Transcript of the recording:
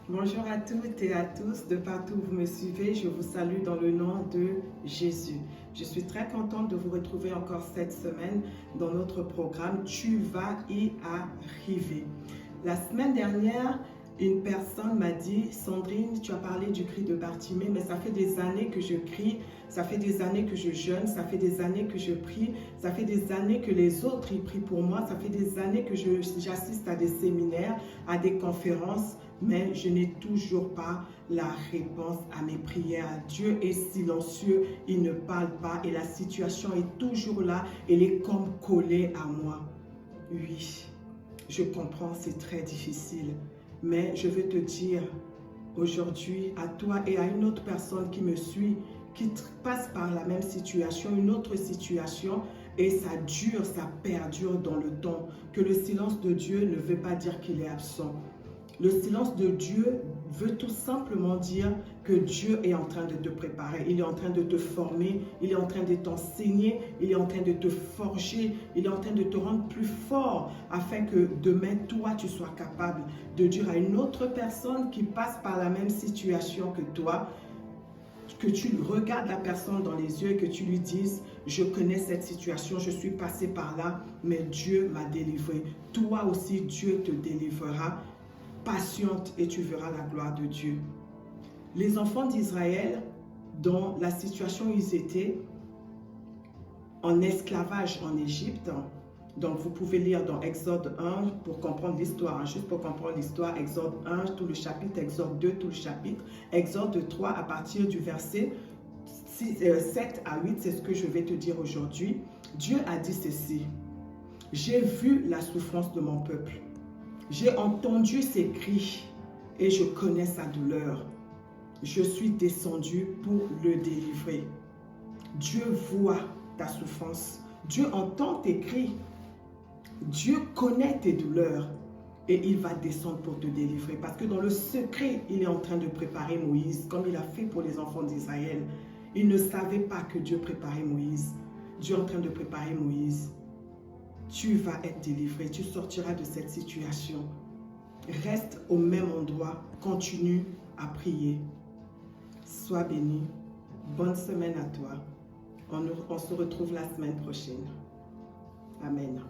Bonjour à toutes et à tous, de partout où vous me suivez, je vous salue dans le nom de Jésus. Je suis très contente de vous retrouver encore cette semaine dans notre programme « Tu vas y arriver ». La semaine dernière, une personne m'a dit « Sandrine, tu as parlé du cri de Bartimée, mais ça fait des années que je crie, ça fait des années que je jeûne, ça fait des années que je prie, ça fait des années que les autres y prient pour moi, ça fait des années que j'assiste à des séminaires, à des conférences, mais je n'ai toujours pas la réponse à mes prières. Dieu est silencieux, il ne parle pas et la situation est toujours là, elle est comme collée à moi. Oui, je comprends, c'est très difficile, mais je veux te dire aujourd'hui à toi et à une autre personne qui me suit, qui passe par la même situation, une autre situation, et ça dure, ça perdure dans le temps, que le silence de Dieu ne veut pas dire qu'il est absent. Le silence de Dieu veut tout simplement dire que Dieu est en train de te préparer, il est en train de te former, il est en train de t'enseigner, il est en train de te forger, il est en train de te rendre plus fort afin que demain, toi, tu sois capable de dire à une autre personne qui passe par la même situation que toi, que tu regardes la personne dans les yeux et que tu lui dises « Je connais cette situation, je suis passé par là, mais Dieu m'a délivré. » Toi aussi, Dieu te délivrera. Patiente et tu verras la gloire de Dieu. Les enfants d'Israël, dans la situation où ils étaient, en esclavage en Égypte, donc vous pouvez lire dans Exode 1 pour comprendre l'histoire, juste pour comprendre l'histoire, Exode 1, tout le chapitre, Exode 2, tout le chapitre, Exode 3 à partir du verset 7 à 8, c'est ce que je vais te dire aujourd'hui. Dieu a dit ceci, « J'ai vu la souffrance de mon peuple. J'ai entendu ses cris et je connais sa douleur. Je suis descendu pour le délivrer. » Dieu voit ta souffrance. Dieu entend tes cris. Dieu connaît tes douleurs et il va descendre pour te délivrer. Parce que dans le secret, il est en train de préparer Moïse, comme il a fait pour les enfants d'Israël. Ils ne savaient pas que Dieu préparait Moïse. Dieu est en train de préparer Moïse. Tu vas être délivré, tu sortiras de cette situation. Reste au même endroit, continue à prier. Sois béni. Bonne semaine à toi. On se retrouve la semaine prochaine. Amen.